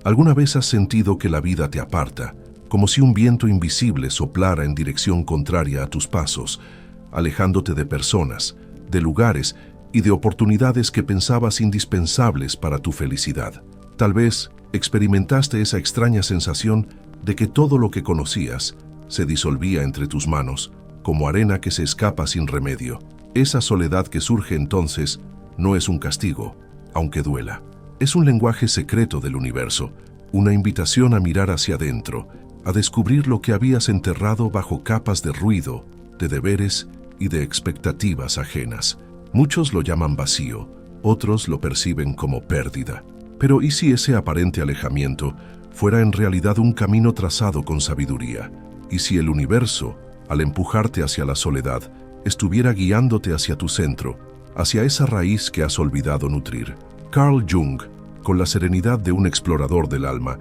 ¿Alguna vez has sentido que la vida te aparta, como si un viento invisible soplara en dirección contraria a tus pasos, alejándote de personas, de lugares y de oportunidades que pensabas indispensables para tu felicidad? Tal vez experimentaste esa extraña sensación de que todo lo que conocías se disolvía entre tus manos, como arena que se escapa sin remedio. Esa soledad que surge entonces no es un castigo, aunque duela. Es un lenguaje secreto del universo, una invitación a mirar hacia adentro, a descubrir lo que habías enterrado bajo capas de ruido, de deberes y de expectativas ajenas. Muchos lo llaman vacío, otros lo perciben como pérdida. Pero ¿y si ese aparente alejamiento fuera en realidad un camino trazado con sabiduría? ¿Y si el universo, al empujarte hacia la soledad, estuviera guiándote hacia tu centro, hacia esa raíz que has olvidado nutrir? Carl Jung, con la serenidad de un explorador del alma,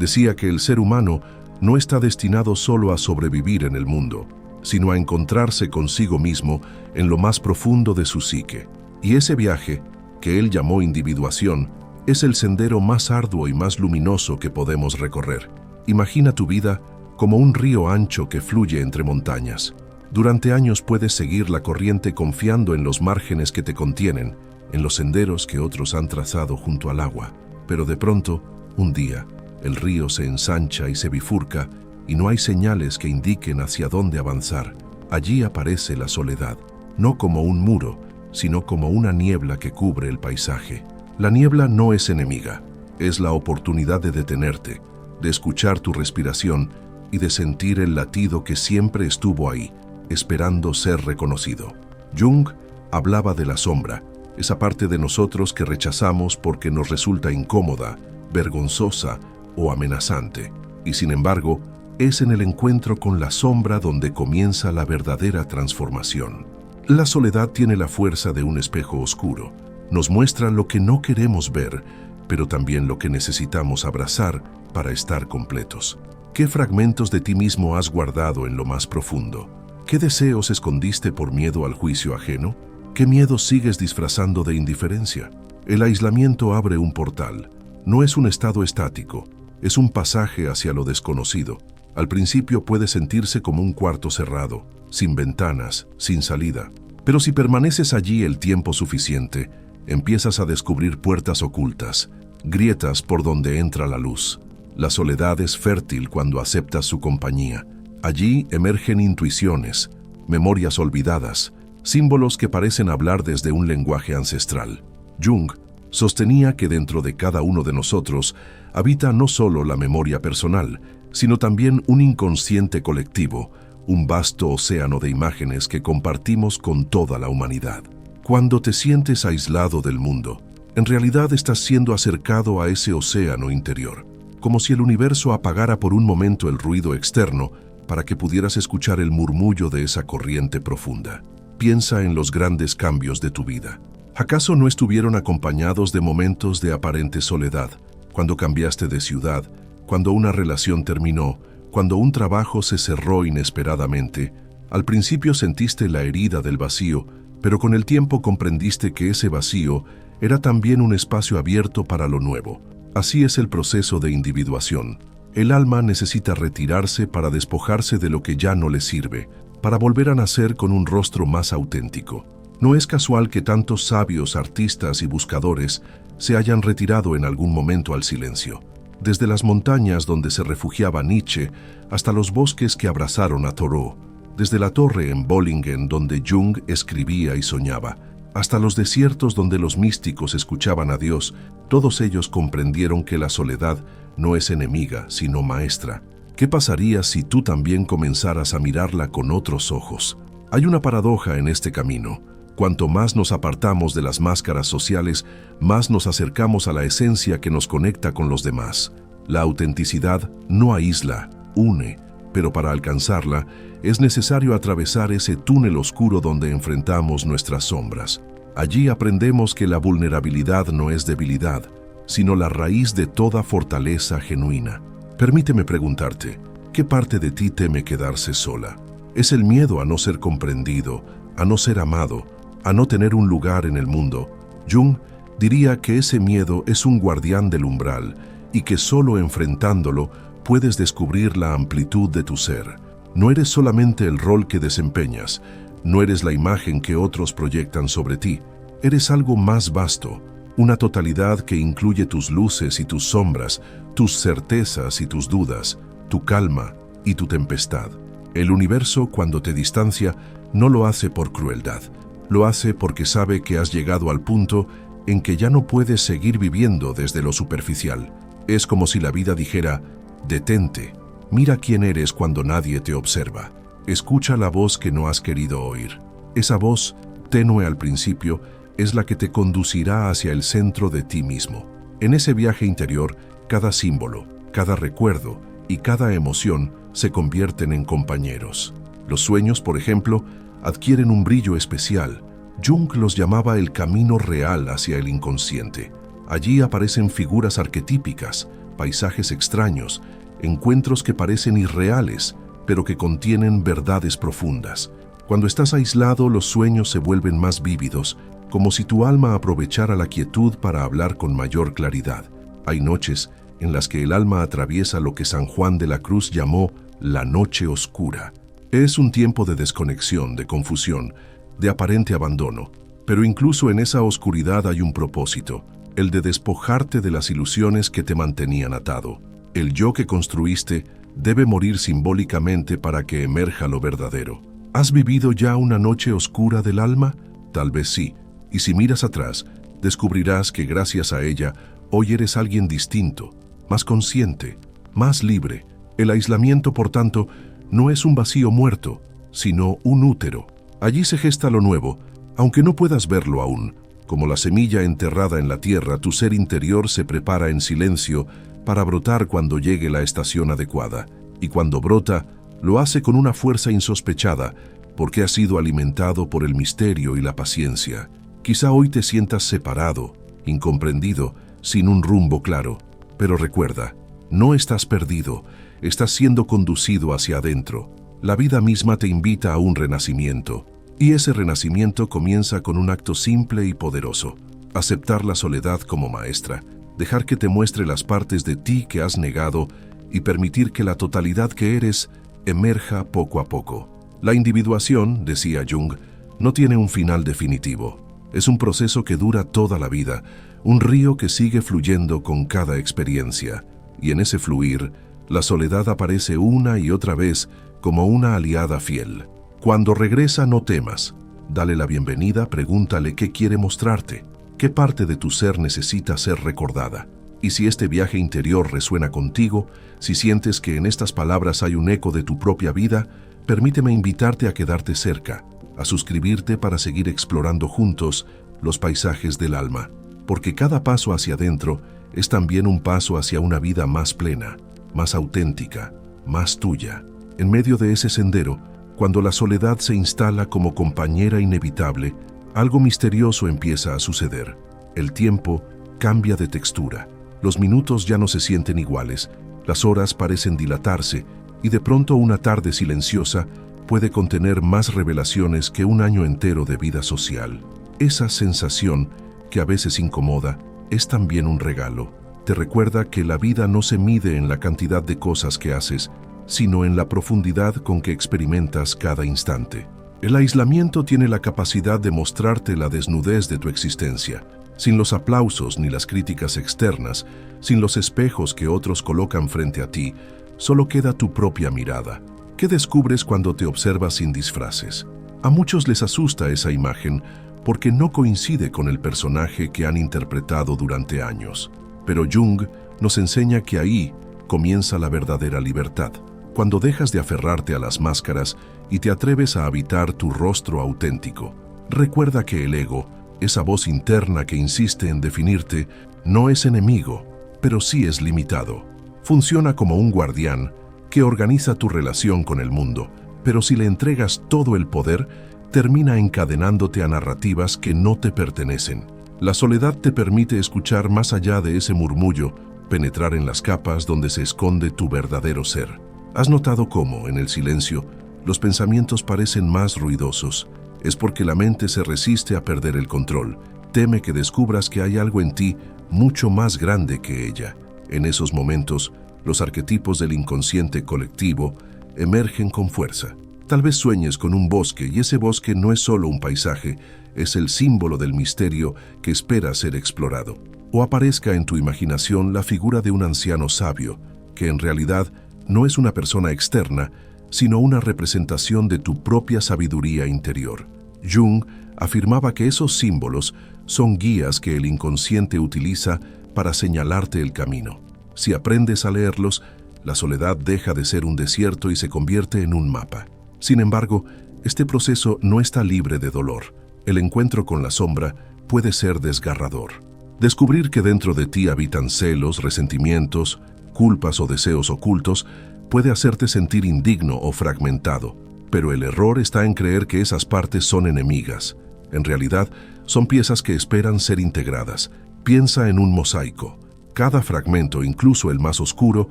decía que el ser humano no está destinado solo a sobrevivir en el mundo, sino a encontrarse consigo mismo en lo más profundo de su psique. Y ese viaje, que él llamó individuación, es el sendero más arduo y más luminoso que podemos recorrer. Imagina tu vida como un río ancho que fluye entre montañas. Durante años puedes seguir la corriente confiando en los márgenes que te contienen, en los senderos que otros han trazado junto al agua. Pero de pronto, un día, el río se ensancha y se bifurca, y no hay señales que indiquen hacia dónde avanzar. Allí aparece la soledad, no como un muro, sino como una niebla que cubre el paisaje. La niebla no es enemiga, es la oportunidad de detenerte, de escuchar tu respiración y de sentir el latido que siempre estuvo ahí, esperando ser reconocido. Jung hablaba de la sombra, esa parte de nosotros que rechazamos porque nos resulta incómoda, vergonzosa o amenazante. Y sin embargo, es en el encuentro con la sombra donde comienza la verdadera transformación. La soledad tiene la fuerza de un espejo oscuro. Nos muestra lo que no queremos ver, pero también lo que necesitamos abrazar para estar completos. ¿Qué fragmentos de ti mismo has guardado en lo más profundo? ¿Qué deseos escondiste por miedo al juicio ajeno? ¿Qué miedo sigues disfrazando de indiferencia? El aislamiento abre un portal. No es un estado estático, es un pasaje hacia lo desconocido. Al principio puede sentirse como un cuarto cerrado, sin ventanas, sin salida. Pero si permaneces allí el tiempo suficiente, empiezas a descubrir puertas ocultas, grietas por donde entra la luz. La soledad es fértil cuando aceptas su compañía. Allí emergen intuiciones, memorias olvidadas, símbolos que parecen hablar desde un lenguaje ancestral. Jung sostenía que dentro de cada uno de nosotros habita no solo la memoria personal, sino también un inconsciente colectivo, un vasto océano de imágenes que compartimos con toda la humanidad. Cuando te sientes aislado del mundo, en realidad estás siendo acercado a ese océano interior, como si el universo apagara por un momento el ruido externo para que pudieras escuchar el murmullo de esa corriente profunda. Piensa en los grandes cambios de tu vida. ¿Acaso no estuvieron acompañados de momentos de aparente soledad, cuando cambiaste de ciudad, cuando una relación terminó, cuando un trabajo se cerró inesperadamente? Al principio sentiste la herida del vacío, pero con el tiempo comprendiste que ese vacío era también un espacio abierto para lo nuevo. Así es el proceso de individuación. El alma necesita retirarse para despojarse de lo que ya no le sirve, para volver a nacer con un rostro más auténtico. No es casual que tantos sabios, artistas y buscadores se hayan retirado en algún momento al silencio. Desde las montañas donde se refugiaba Nietzsche hasta los bosques que abrazaron a Thoreau, desde la torre en Bollingen donde Jung escribía y soñaba, hasta los desiertos donde los místicos escuchaban a Dios, todos ellos comprendieron que la soledad no es enemiga, sino maestra. ¿Qué pasaría si tú también comenzaras a mirarla con otros ojos? Hay una paradoja en este camino. Cuanto más nos apartamos de las máscaras sociales, más nos acercamos a la esencia que nos conecta con los demás. La autenticidad no aísla, une, pero para alcanzarla es necesario atravesar ese túnel oscuro donde enfrentamos nuestras sombras. Allí aprendemos que la vulnerabilidad no es debilidad, sino la raíz de toda fortaleza genuina. Permíteme preguntarte, ¿qué parte de ti teme quedarse sola? ¿Es el miedo a no ser comprendido, a no ser amado, a no tener un lugar en el mundo? Jung diría que ese miedo es un guardián del umbral, y que solo enfrentándolo puedes descubrir la amplitud de tu ser. No eres solamente el rol que desempeñas, no eres la imagen que otros proyectan sobre ti, eres algo más vasto, una totalidad que incluye tus luces y tus sombras, tus certezas y tus dudas, tu calma y tu tempestad. El universo, cuando te distancia, no lo hace por crueldad, lo hace porque sabe que has llegado al punto en que ya no puedes seguir viviendo desde lo superficial. Es como si la vida dijera: detente, mira quién eres cuando nadie te observa. Escucha la voz que no has querido oír. Esa voz, tenue al principio, es la que te conducirá hacia el centro de ti mismo. En ese viaje interior, cada símbolo, cada recuerdo y cada emoción se convierten en compañeros. Los sueños, por ejemplo, adquieren un brillo especial. Jung los llamaba el camino real hacia el inconsciente. Allí aparecen figuras arquetípicas, paisajes extraños, encuentros que parecen irreales, pero que contienen verdades profundas. Cuando estás aislado, los sueños se vuelven más vívidos, como si tu alma aprovechara la quietud para hablar con mayor claridad. Hay noches en las que el alma atraviesa lo que San Juan de la Cruz llamó la noche oscura. Es un tiempo de desconexión, de confusión, de aparente abandono, pero incluso en esa oscuridad hay un propósito, el de despojarte de las ilusiones que te mantenían atado. El yo que construiste debe morir simbólicamente para que emerja lo verdadero. ¿Has vivido ya una noche oscura del alma? Tal vez sí, y si miras atrás, descubrirás que gracias a ella, hoy eres alguien distinto, más consciente, más libre. El aislamiento, por tanto, no es un vacío muerto, sino un útero. Allí se gesta lo nuevo, aunque no puedas verlo aún. Como la semilla enterrada en la tierra, tu ser interior se prepara en silencio para brotar cuando llegue la estación adecuada. Y cuando brota, lo hace con una fuerza insospechada, porque ha sido alimentado por el misterio y la paciencia. Quizá hoy te sientas separado, incomprendido, sin un rumbo claro. Pero recuerda, no estás perdido, estás siendo conducido hacia adentro. La vida misma te invita a un renacimiento, y ese renacimiento comienza con un acto simple y poderoso: aceptar la soledad como maestra, dejar que te muestre las partes de ti que has negado y permitir que la totalidad que eres emerja poco a poco. La individuación, decía Jung, no tiene un final definitivo. Es un proceso que dura toda la vida, un río que sigue fluyendo con cada experiencia, y en ese fluir, la soledad aparece una y otra vez como una aliada fiel. Cuando regresa, no temas. Dale la bienvenida, pregúntale qué quiere mostrarte, qué parte de tu ser necesita ser recordada. Y si este viaje interior resuena contigo, si sientes que en estas palabras hay un eco de tu propia vida, permíteme invitarte a quedarte cerca, a suscribirte para seguir explorando juntos los paisajes del alma, porque cada paso hacia adentro es también un paso hacia una vida más plena, más auténtica, más tuya. En medio de ese sendero, cuando la soledad se instala como compañera inevitable, algo misterioso empieza a suceder. El tiempo cambia de textura. Los minutos ya no se sienten iguales, las horas parecen dilatarse, y de pronto una tarde silenciosa puede contener más revelaciones que un año entero de vida social. Esa sensación, que a veces incomoda, es también un regalo. Te recuerda que la vida no se mide en la cantidad de cosas que haces, sino en la profundidad con que experimentas cada instante. El aislamiento tiene la capacidad de mostrarte la desnudez de tu existencia, sin los aplausos ni las críticas externas, sin los espejos que otros colocan frente a ti. Solo queda tu propia mirada. ¿Qué descubres cuando te observas sin disfraces? A muchos les asusta esa imagen porque no coincide con el personaje que han interpretado durante años. Pero Jung nos enseña que ahí comienza la verdadera libertad, cuando dejas de aferrarte a las máscaras y te atreves a habitar tu rostro auténtico. Recuerda que el ego, esa voz interna que insiste en definirte, no es enemigo, pero sí es limitado. Funciona como un guardián que organiza tu relación con el mundo, pero si le entregas todo el poder, termina encadenándote a narrativas que no te pertenecen. La soledad te permite escuchar más allá de ese murmullo, penetrar en las capas donde se esconde tu verdadero ser. ¿Has notado cómo, en el silencio, los pensamientos parecen más ruidosos? Es porque la mente se resiste a perder el control. Teme que descubras que hay algo en ti mucho más grande que ella. En esos momentos, los arquetipos del inconsciente colectivo emergen con fuerza. Tal vez sueñes con un bosque y ese bosque no es solo un paisaje, es el símbolo del misterio que espera ser explorado. O aparezca en tu imaginación la figura de un anciano sabio, que en realidad no es una persona externa, sino una representación de tu propia sabiduría interior. Jung afirmaba que esos símbolos son guías que el inconsciente utiliza para señalarte el camino. Si aprendes a leerlos, la soledad deja de ser un desierto y se convierte en un mapa. Sin embargo, este proceso no está libre de dolor. El encuentro con la sombra puede ser desgarrador. Descubrir que dentro de ti habitan celos, resentimientos, culpas o deseos ocultos puede hacerte sentir indigno o fragmentado, pero el error está en creer que esas partes son enemigas. En realidad, son piezas que esperan ser integradas. Piensa en un mosaico. Cada fragmento, incluso el más oscuro,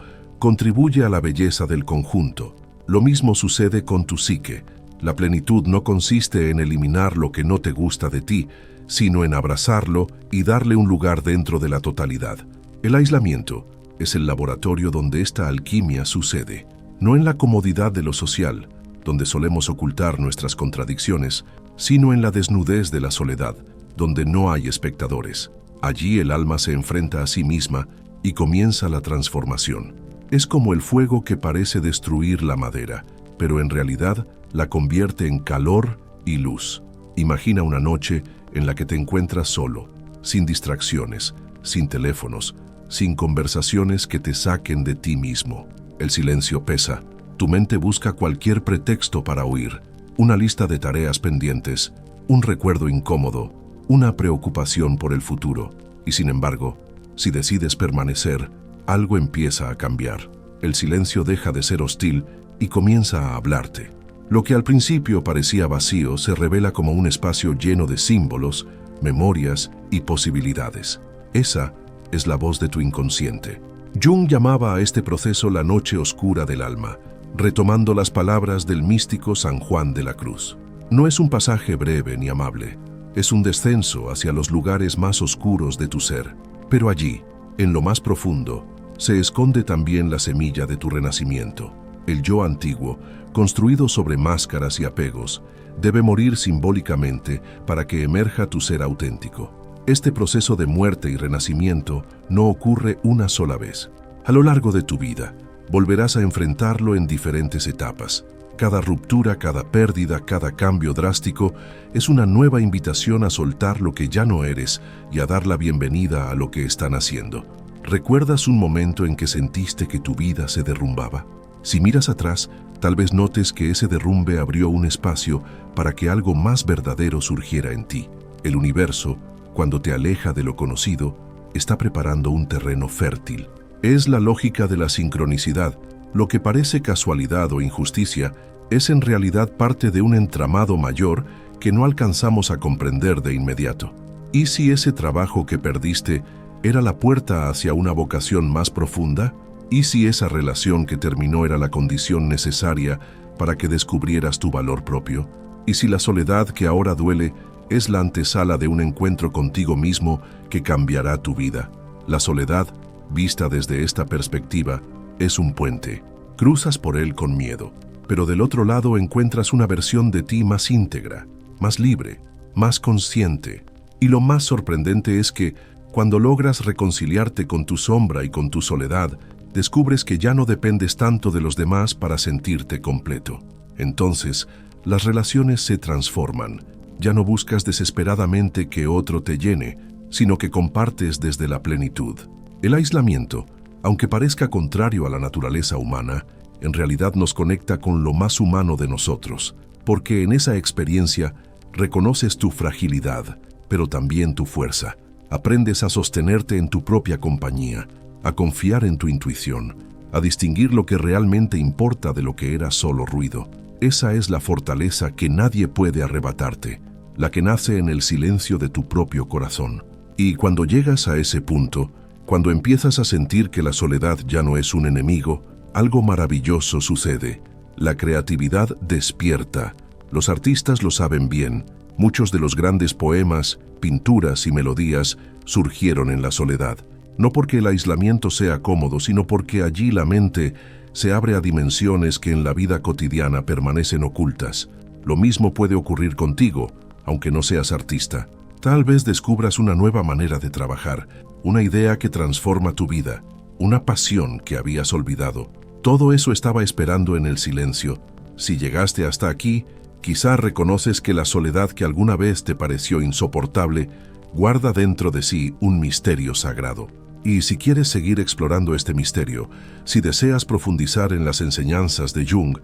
contribuye a la belleza del conjunto. Lo mismo sucede con tu psique. La plenitud no consiste en eliminar lo que no te gusta de ti, sino en abrazarlo y darle un lugar dentro de la totalidad. El aislamiento es el laboratorio donde esta alquimia sucede, no en la comodidad de lo social, donde solemos ocultar nuestras contradicciones, sino en la desnudez de la soledad, donde no hay espectadores. Allí el alma se enfrenta a sí misma y comienza la transformación. Es como el fuego que parece destruir la madera, pero en realidad la convierte en calor y luz. Imagina una noche en la que te encuentras solo, sin distracciones, sin teléfonos, sin conversaciones que te saquen de ti mismo. El silencio pesa. Tu mente busca cualquier pretexto para huir. Una lista de tareas pendientes, un recuerdo incómodo, una preocupación por el futuro. Y sin embargo, si decides permanecer, algo empieza a cambiar. El silencio deja de ser hostil y comienza a hablarte. Lo que al principio parecía vacío se revela como un espacio lleno de símbolos, memorias y posibilidades. Esa es la voz de tu inconsciente. Jung llamaba a este proceso la noche oscura del alma, retomando las palabras del místico San Juan de la Cruz. No es un pasaje breve ni amable, es un descenso hacia los lugares más oscuros de tu ser. Pero allí, en lo más profundo, se esconde también la semilla de tu renacimiento. El yo antiguo, construido sobre máscaras y apegos, debe morir simbólicamente para que emerja tu ser auténtico. Este proceso de muerte y renacimiento no ocurre una sola vez. A lo largo de tu vida, volverás a enfrentarlo en diferentes etapas. Cada ruptura, cada pérdida, cada cambio drástico es una nueva invitación a soltar lo que ya no eres y a dar la bienvenida a lo que están haciendo. ¿Recuerdas un momento en que sentiste que tu vida se derrumbaba? Si miras atrás, tal vez notes que ese derrumbe abrió un espacio para que algo más verdadero surgiera en ti. El universo, cuando te aleja de lo conocido, está preparando un terreno fértil. Es la lógica de la sincronicidad. Lo que parece casualidad o injusticia es en realidad parte de un entramado mayor que no alcanzamos a comprender de inmediato. ¿Y si ese trabajo que perdiste era la puerta hacia una vocación más profunda? ¿Y si esa relación que terminó era la condición necesaria para que descubrieras tu valor propio? ¿Y si la soledad que ahora duele es la antesala de un encuentro contigo mismo que cambiará tu vida? La soledad, vista desde esta perspectiva, es un puente. Cruzas por él con miedo, pero del otro lado encuentras una versión de ti más íntegra, más libre, más consciente. Y lo más sorprendente es que, cuando logras reconciliarte con tu sombra y con tu soledad, descubres que ya no dependes tanto de los demás para sentirte completo. Entonces, las relaciones se transforman. Ya no buscas desesperadamente que otro te llene, sino que compartes desde la plenitud. El aislamiento, aunque parezca contrario a la naturaleza humana, en realidad nos conecta con lo más humano de nosotros, porque en esa experiencia reconoces tu fragilidad, pero también tu fuerza. Aprendes a sostenerte en tu propia compañía, a confiar en tu intuición, a distinguir lo que realmente importa de lo que era solo ruido. Esa es la fortaleza que nadie puede arrebatarte, la que nace en el silencio de tu propio corazón. Y cuando llegas a ese punto, cuando empiezas a sentir que la soledad ya no es un enemigo, algo maravilloso sucede. La creatividad despierta. Los artistas lo saben bien. Muchos de los grandes poemas, pinturas y melodías surgieron en la soledad. no porque el aislamiento sea cómodo, sino porque allí la mente se abre a dimensiones que en la vida cotidiana permanecen ocultas. Lo mismo puede ocurrir contigo, aunque no seas artista. Tal vez descubras una nueva manera de trabajar, una idea que transforma tu vida, una pasión que habías olvidado. Todo eso estaba esperando en el silencio. Si llegaste hasta aquí, quizá reconoces que la soledad que alguna vez te pareció insoportable guarda dentro de sí un misterio sagrado. Y si quieres seguir explorando este misterio, si deseas profundizar en las enseñanzas de Jung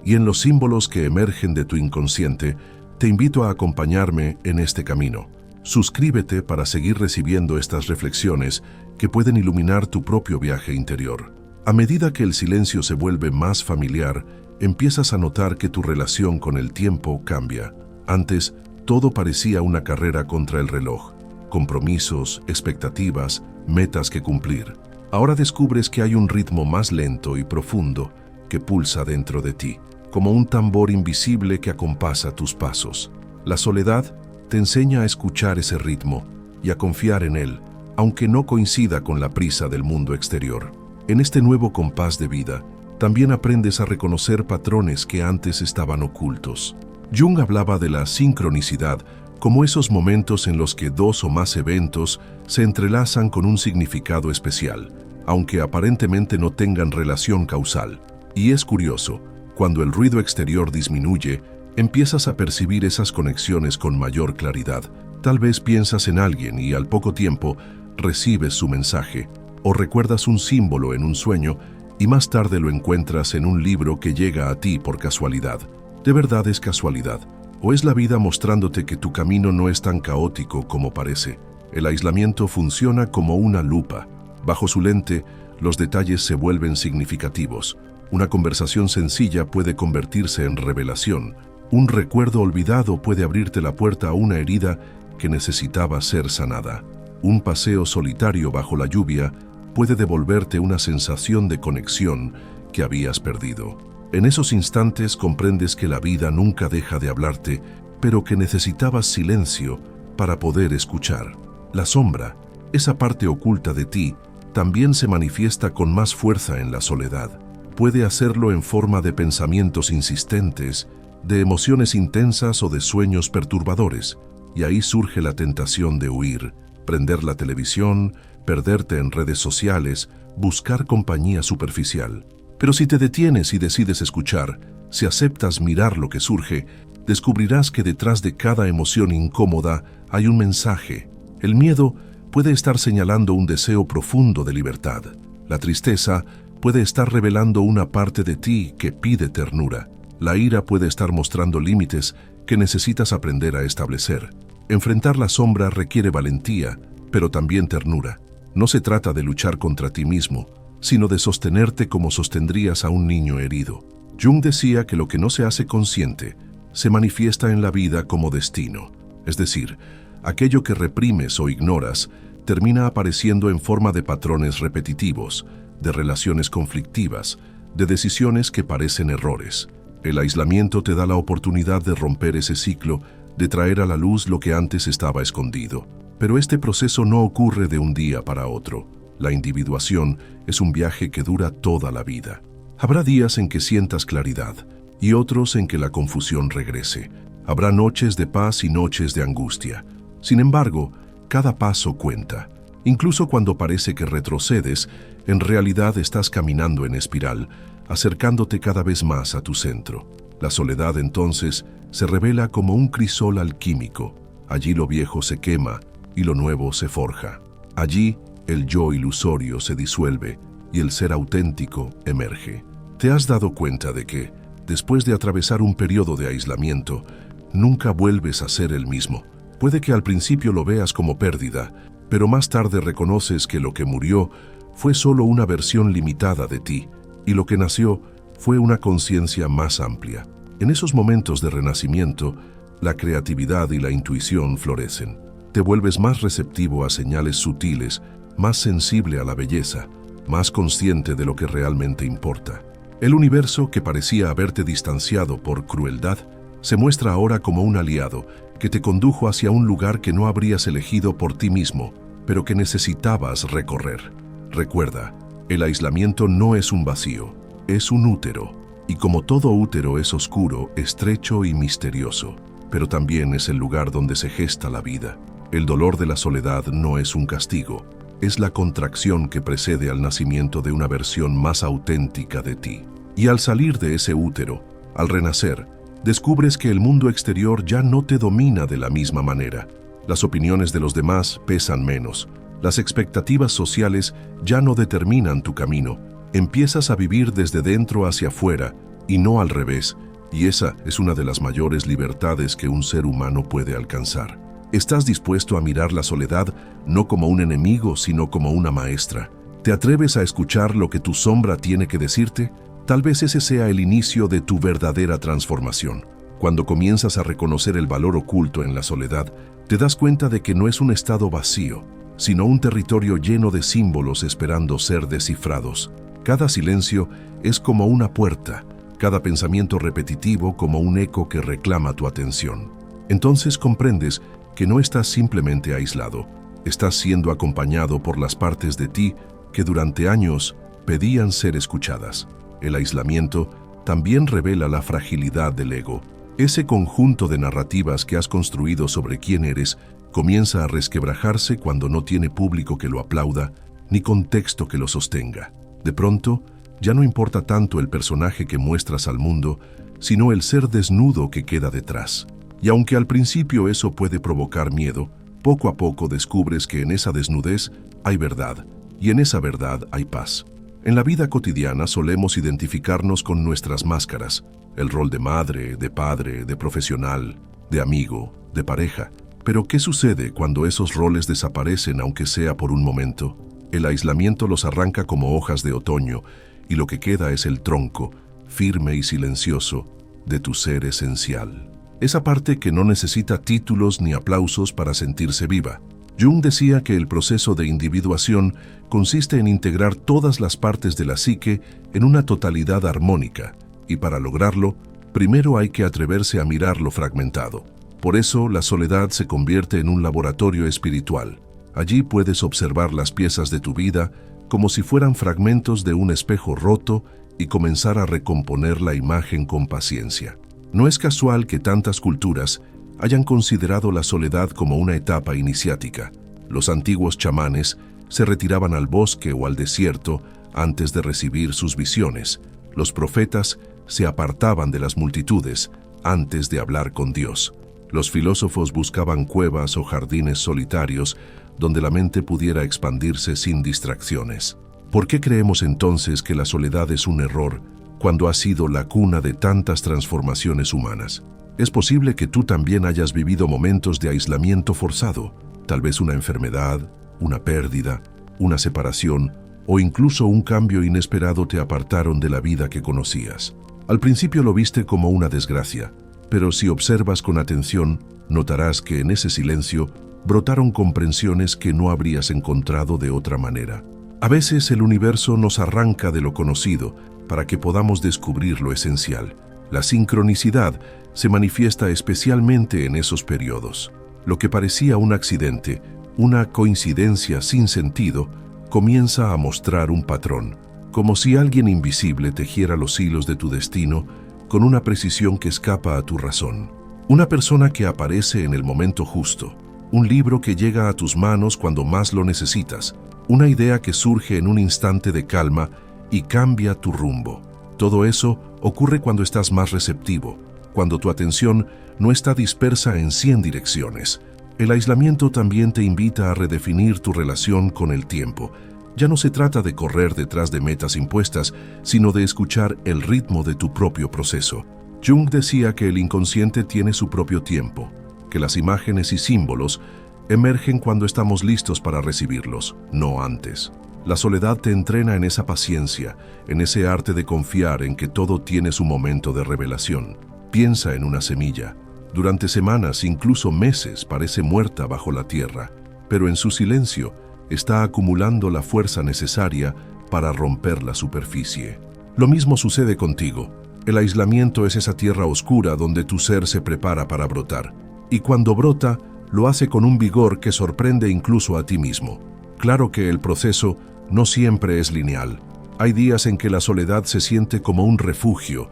y en los símbolos que emergen de tu inconsciente, te invito a acompañarme en este camino. Suscríbete para seguir recibiendo estas reflexiones que pueden iluminar tu propio viaje interior. A medida que el silencio se vuelve más familiar, empiezas a notar que tu relación con el tiempo cambia. Antes, todo parecía una carrera contra el reloj. Compromisos, expectativas, metas que cumplir. Ahora descubres que hay un ritmo más lento y profundo que pulsa dentro de ti, como un tambor invisible que acompasa tus pasos. La soledad te enseña a escuchar ese ritmo y a confiar en él, aunque no coincida con la prisa del mundo exterior. En este nuevo compás de vida, también aprendes a reconocer patrones que antes estaban ocultos. Jung hablaba de la sincronicidad como esos momentos en los que dos o más eventos se entrelazan con un significado especial, aunque aparentemente no tengan relación causal. Y es curioso, cuando el ruido exterior disminuye, empiezas a percibir esas conexiones con mayor claridad. Tal vez piensas en alguien y al poco tiempo recibes su mensaje, o recuerdas un símbolo en un sueño y más tarde lo encuentras en un libro que llega a ti por casualidad. ¿De verdad es casualidad? ¿O es la vida mostrándote que tu camino no es tan caótico como parece? El aislamiento funciona como una lupa. Bajo su lente, los detalles se vuelven significativos. Una conversación sencilla puede convertirse en revelación. Un recuerdo olvidado puede abrirte la puerta a una herida que necesitaba ser sanada. Un paseo solitario bajo la lluvia puede devolverte una sensación de conexión que habías perdido. En esos instantes comprendes que la vida nunca deja de hablarte, pero que necesitabas silencio para poder escuchar. La sombra, esa parte oculta de ti, también se manifiesta con más fuerza en la soledad. Puede hacerlo en forma de pensamientos insistentes, de emociones intensas o de sueños perturbadores, y ahí surge la tentación de huir, prender la televisión, perderte en redes sociales, buscar compañía superficial. Pero si te detienes y decides escuchar, si aceptas mirar lo que surge, descubrirás que detrás de cada emoción incómoda hay un mensaje. El miedo puede estar señalando un deseo profundo de libertad. La tristeza puede estar revelando una parte de ti que pide ternura. La ira puede estar mostrando límites que necesitas aprender a establecer. Enfrentar la sombra requiere valentía, pero también ternura. No se trata de luchar contra ti mismo, sino de sostenerte como sostendrías a un niño herido. Jung decía que lo que no se hace consciente se manifiesta en la vida como destino. Es decir, aquello que reprimes o ignoras termina apareciendo en forma de patrones repetitivos, de relaciones conflictivas, de decisiones que parecen errores. El aislamiento te da la oportunidad de romper ese ciclo, de traer a la luz lo que antes estaba escondido. Pero este proceso no ocurre de un día para otro. La individuación es un viaje que dura toda la vida. Habrá días en que sientas claridad y otros en que la confusión regrese. Habrá noches de paz y noches de angustia. Sin embargo, cada paso cuenta. Incluso cuando parece que retrocedes, en realidad estás caminando en espiral, acercándote cada vez más a tu centro. La soledad entonces se revela como un crisol alquímico. Allí lo viejo se quema y lo nuevo se forja. Allí el yo ilusorio se disuelve y el ser auténtico emerge. ¿Te has dado cuenta de que, después de atravesar un periodo de aislamiento, nunca vuelves a ser el mismo? Puede que al principio lo veas como pérdida, pero más tarde reconoces que lo que murió fue solo una versión limitada de ti, y lo que nació fue una conciencia más amplia. En esos momentos de renacimiento, la creatividad y la intuición florecen. Te vuelves más receptivo a señales sutiles, más sensible a la belleza, más consciente de lo que realmente importa. El universo, que parecía haberte distanciado por crueldad, se muestra ahora como un aliado que te condujo hacia un lugar que no habrías elegido por ti mismo, pero que necesitabas recorrer. Recuerda, el aislamiento no es un vacío, es un útero, y como todo útero es oscuro, estrecho y misterioso, pero también es el lugar donde se gesta la vida. El dolor de la soledad no es un castigo, es la contracción que precede al nacimiento de una versión más auténtica de ti. Y al salir de ese útero, al renacer, descubres que el mundo exterior ya no te domina de la misma manera. Las opiniones de los demás pesan menos. Las expectativas sociales ya no determinan tu camino. Empiezas a vivir desde dentro hacia afuera y no al revés, y esa es una de las mayores libertades que un ser humano puede alcanzar. ¿Estás dispuesto a mirar la soledad no como un enemigo, sino como una maestra? ¿Te atreves a escuchar lo que tu sombra tiene que decirte? Tal vez ese sea el inicio de tu verdadera transformación. Cuando comienzas a reconocer el valor oculto en la soledad, te das cuenta de que no es un estado vacío, sino un territorio lleno de símbolos esperando ser descifrados. Cada silencio es como una puerta, cada pensamiento repetitivo como un eco que reclama tu atención. Entonces comprendes que no estás simplemente aislado, estás siendo acompañado por las partes de ti que durante años pedían ser escuchadas. El aislamiento también revela la fragilidad del ego. Ese conjunto de narrativas que has construido sobre quién eres comienza a resquebrajarse cuando no tiene público que lo aplauda ni contexto que lo sostenga. De pronto, ya no importa tanto el personaje que muestras al mundo, sino el ser desnudo que queda detrás. Y aunque al principio eso puede provocar miedo, poco a poco descubres que en esa desnudez hay verdad, y en esa verdad hay paz. En la vida cotidiana solemos identificarnos con nuestras máscaras, el rol de madre, de padre, de profesional, de amigo, de pareja. Pero ¿qué sucede cuando esos roles desaparecen aunque sea por un momento? El aislamiento los arranca como hojas de otoño, y lo que queda es el tronco, firme y silencioso, de tu ser esencial. Esa parte que no necesita títulos ni aplausos para sentirse viva. Jung decía que el proceso de individuación consiste en integrar todas las partes de la psique en una totalidad armónica, y para lograrlo, primero hay que atreverse a mirar lo fragmentado. Por eso, la soledad se convierte en un laboratorio espiritual. Allí puedes observar las piezas de tu vida como si fueran fragmentos de un espejo roto y comenzar a recomponer la imagen con paciencia. No es casual que tantas culturas hayan considerado la soledad como una etapa iniciática. Los antiguos chamanes se retiraban al bosque o al desierto antes de recibir sus visiones. Los profetas se apartaban de las multitudes antes de hablar con Dios. Los filósofos buscaban cuevas o jardines solitarios donde la mente pudiera expandirse sin distracciones. ¿Por qué creemos entonces que la soledad es un error cuando ha sido la cuna de tantas transformaciones humanas? Es posible que tú también hayas vivido momentos de aislamiento forzado, tal vez una enfermedad, una pérdida, una separación o incluso un cambio inesperado te apartaron de la vida que conocías. Al principio lo viste como una desgracia, pero si observas con atención, notarás que en ese silencio brotaron comprensiones que no habrías encontrado de otra manera. A veces el universo nos arranca de lo conocido para que podamos descubrir lo esencial. La sincronicidad se manifiesta especialmente en esos periodos. Lo que parecía un accidente, una coincidencia sin sentido, comienza a mostrar un patrón, como si alguien invisible tejiera los hilos de tu destino con una precisión que escapa a tu razón. Una persona que aparece en el momento justo, un libro que llega a tus manos cuando más lo necesitas, una idea que surge en un instante de calma y cambia tu rumbo. Todo eso ocurre cuando estás más receptivo, cuando tu atención no está dispersa en 100 direcciones. El aislamiento también te invita a redefinir tu relación con el tiempo. Ya no se trata de correr detrás de metas impuestas, sino de escuchar el ritmo de tu propio proceso. Jung decía que el inconsciente tiene su propio tiempo, que las imágenes y símbolos emergen cuando estamos listos para recibirlos, no antes. La soledad te entrena en esa paciencia, en ese arte de confiar en que todo tiene su momento de revelación. Piensa en una semilla. Durante semanas, incluso meses, parece muerta bajo la tierra, pero en su silencio está acumulando la fuerza necesaria para romper la superficie. Lo mismo sucede contigo. El aislamiento es esa tierra oscura donde tu ser se prepara para brotar. Y cuando brota, lo hace con un vigor que sorprende incluso a ti mismo. Claro que el proceso no siempre es lineal. Hay días en que la soledad se siente como un refugio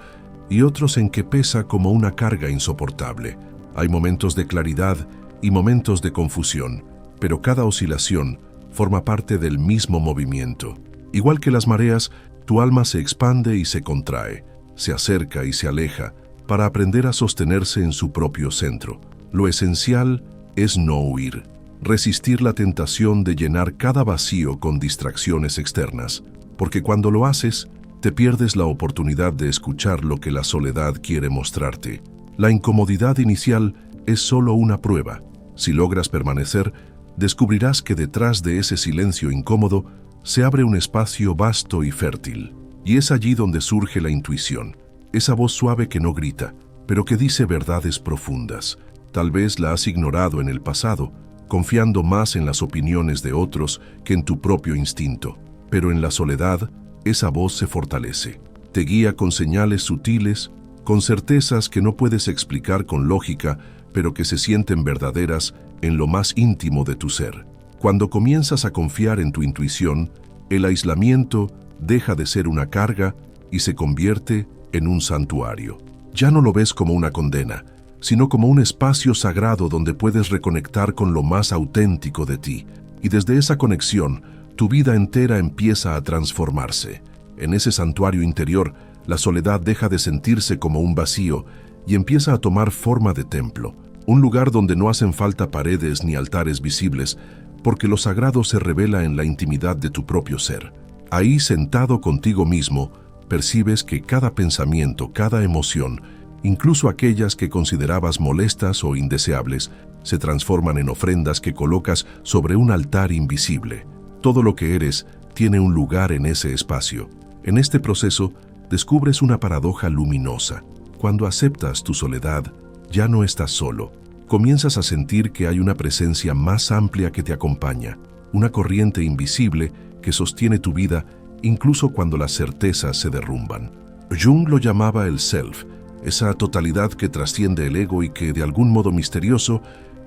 y otros en que pesa como una carga insoportable. Hay momentos de claridad y momentos de confusión, pero cada oscilación forma parte del mismo movimiento. Igual que las mareas, tu alma se expande y se contrae, se acerca y se aleja, para aprender a sostenerse en su propio centro. Lo esencial es no huir, resistir la tentación de llenar cada vacío con distracciones externas, porque cuando lo haces, te pierdes la oportunidad de escuchar lo que la soledad quiere mostrarte. La incomodidad inicial es solo una prueba. Si logras permanecer, descubrirás que detrás de ese silencio incómodo se abre un espacio vasto y fértil. Y es allí donde surge la intuición, esa voz suave que no grita, pero que dice verdades profundas. Tal vez la has ignorado en el pasado, confiando más en las opiniones de otros que en tu propio instinto. Pero en la soledad, esa voz se fortalece. Te guía con señales sutiles, con certezas que no puedes explicar con lógica, pero que se sienten verdaderas en lo más íntimo de tu ser. Cuando comienzas a confiar en tu intuición, el aislamiento deja de ser una carga y se convierte en un santuario. Ya no lo ves como una condena, sino como un espacio sagrado donde puedes reconectar con lo más auténtico de ti. Y desde esa conexión, tu vida entera empieza a transformarse. En ese santuario interior, la soledad deja de sentirse como un vacío y empieza a tomar forma de templo, un lugar donde no hacen falta paredes ni altares visibles, porque lo sagrado se revela en la intimidad de tu propio ser. Ahí, sentado contigo mismo, percibes que cada pensamiento, cada emoción, incluso aquellas que considerabas molestas o indeseables, se transforman en ofrendas que colocas sobre un altar invisible. Todo lo que eres tiene un lugar en ese espacio. En este proceso, descubres una paradoja luminosa. Cuando aceptas tu soledad, ya no estás solo. Comienzas a sentir que hay una presencia más amplia que te acompaña, una corriente invisible que sostiene tu vida incluso cuando las certezas se derrumban. Jung lo llamaba el self, esa totalidad que trasciende el ego y que, de algún modo misterioso,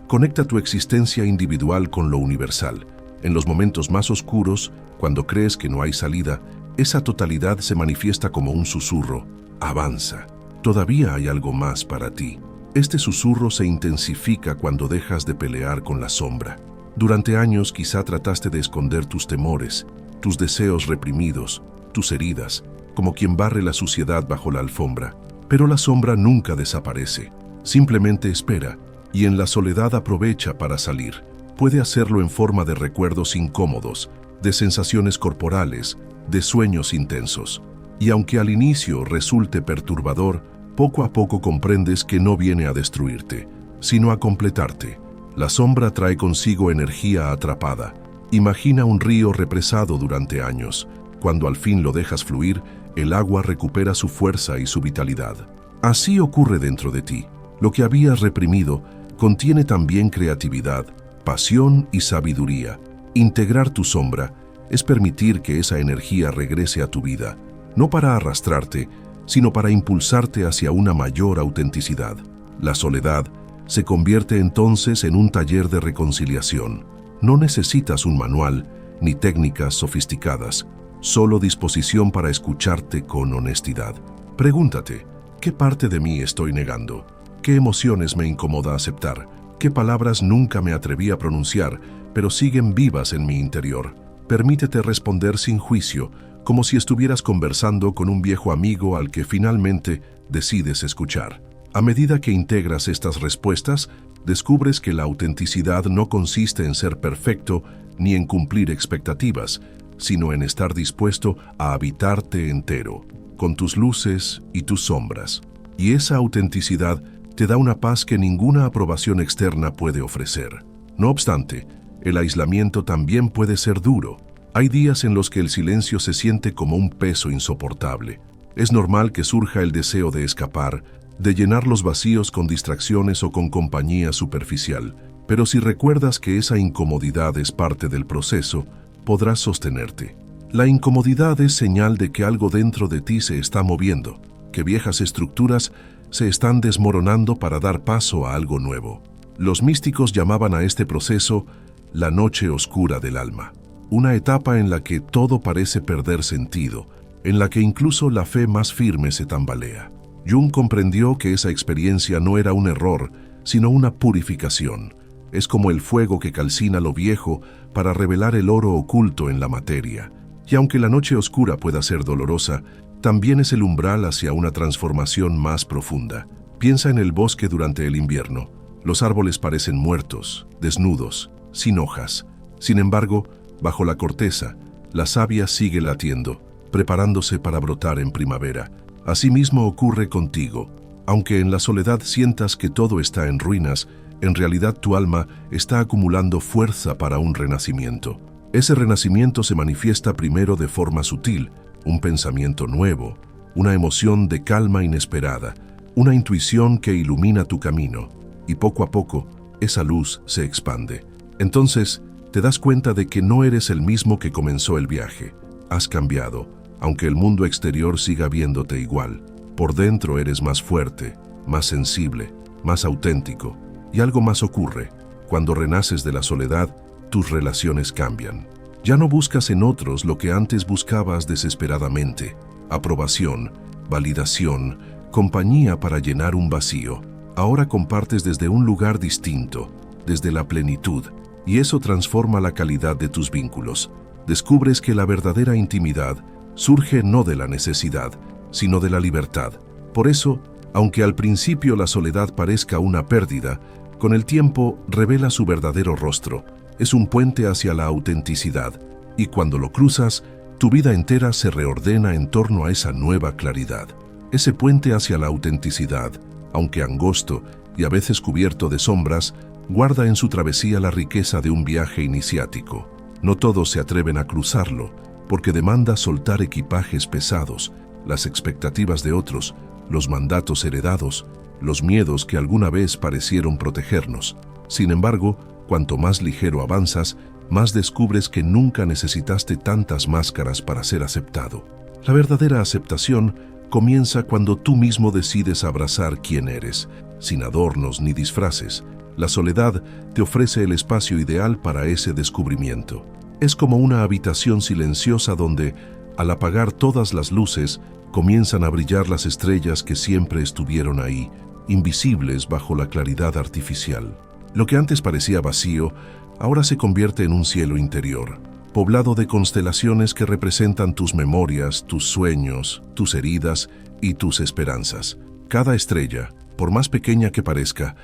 conecta tu existencia individual con lo universal. En los momentos más oscuros, cuando crees que no hay salida, esa totalidad se manifiesta como un susurro. Avanza. Todavía hay algo más para ti. Este susurro se intensifica cuando dejas de pelear con la sombra. Durante años quizá trataste de esconder tus temores, tus deseos reprimidos, tus heridas, como quien barre la suciedad bajo la alfombra. Pero la sombra nunca desaparece. Simplemente espera, y en la soledad aprovecha para salir. Puede hacerlo en forma de recuerdos incómodos, de sensaciones corporales, de sueños intensos. Y aunque al inicio resulte perturbador, poco a poco comprendes que no viene a destruirte, sino a completarte. La sombra trae consigo energía atrapada. Imagina un río represado durante años. Cuando al fin lo dejas fluir, el agua recupera su fuerza y su vitalidad. Así ocurre dentro de ti. Lo que habías reprimido contiene también creatividad, pasión y sabiduría. Integrar tu sombra es permitir que esa energía regrese a tu vida, no para arrastrarte, sino para impulsarte hacia una mayor autenticidad. La soledad se convierte entonces en un taller de reconciliación. No necesitas un manual ni técnicas sofisticadas, solo disposición para escucharte con honestidad. Pregúntate, ¿qué parte de mí estoy negando? ¿Qué emociones me incomoda aceptar? ¿Qué palabras nunca me atreví a pronunciar, pero siguen vivas en mi interior? Permítete responder sin juicio, como si estuvieras conversando con un viejo amigo al que finalmente decides escuchar. A medida que integras estas respuestas, descubres que la autenticidad no consiste en ser perfecto ni en cumplir expectativas, sino en estar dispuesto a habitarte entero, con tus luces y tus sombras. Y esa autenticidad te da una paz que ninguna aprobación externa puede ofrecer. No obstante, el aislamiento también puede ser duro. Hay días en los que el silencio se siente como un peso insoportable. Es normal que surja el deseo de escapar, de llenar los vacíos con distracciones o con compañía superficial. Pero si recuerdas que esa incomodidad es parte del proceso, podrás sostenerte. La incomodidad es señal de que algo dentro de ti se está moviendo, que viejas estructuras se están desmoronando para dar paso a algo nuevo. Los místicos llamaban a este proceso la noche oscura del alma, una etapa en la que todo parece perder sentido, en la que incluso la fe más firme se tambalea. Jung comprendió que esa experiencia no era un error, sino una purificación. Es como el fuego que calcina lo viejo para revelar el oro oculto en la materia. Y aunque la noche oscura pueda ser dolorosa, también es el umbral hacia una transformación más profunda. Piensa en el bosque durante el invierno. Los árboles parecen muertos, desnudos, sin hojas. Sin embargo, bajo la corteza, la savia sigue latiendo, preparándose para brotar en primavera. Asimismo ocurre contigo. Aunque en la soledad sientas que todo está en ruinas, en realidad tu alma está acumulando fuerza para un renacimiento. Ese renacimiento se manifiesta primero de forma sutil, un pensamiento nuevo, una emoción de calma inesperada, una intuición que ilumina tu camino, y poco a poco esa luz se expande. Entonces te das cuenta de que no eres el mismo que comenzó el viaje. Has cambiado, aunque el mundo exterior siga viéndote igual. Por dentro eres más fuerte, más sensible, más auténtico. Y algo más ocurre. Cuando renaces de la soledad, tus relaciones cambian. Ya no buscas en otros lo que antes buscabas desesperadamente: aprobación, validación, compañía para llenar un vacío. Ahora compartes desde un lugar distinto, desde la plenitud, y eso transforma la calidad de tus vínculos. Descubres que la verdadera intimidad surge no de la necesidad, sino de la libertad. Por eso, aunque al principio la soledad parezca una pérdida, con el tiempo revela su verdadero rostro. Es un puente hacia la autenticidad, y cuando lo cruzas, tu vida entera se reordena en torno a esa nueva claridad. Ese puente hacia la autenticidad, aunque angosto y a veces cubierto de sombras, guarda en su travesía la riqueza de un viaje iniciático. No todos se atreven a cruzarlo, porque demanda soltar equipajes pesados, las expectativas de otros, los mandatos heredados, los miedos que alguna vez parecieron protegernos. Sin embargo, cuanto más ligero avanzas, más descubres que nunca necesitaste tantas máscaras para ser aceptado. La verdadera aceptación comienza cuando tú mismo decides abrazar quién eres, sin adornos ni disfraces. La soledad te ofrece el espacio ideal para ese descubrimiento. Es como una habitación silenciosa donde, al apagar todas las luces, comienzan a brillar las estrellas que siempre estuvieron ahí, invisibles bajo la claridad artificial. Lo que antes parecía vacío, ahora se convierte en un cielo interior, poblado de constelaciones que representan tus memorias, tus sueños, tus heridas y tus esperanzas. Cada estrella, por más pequeña que parezca,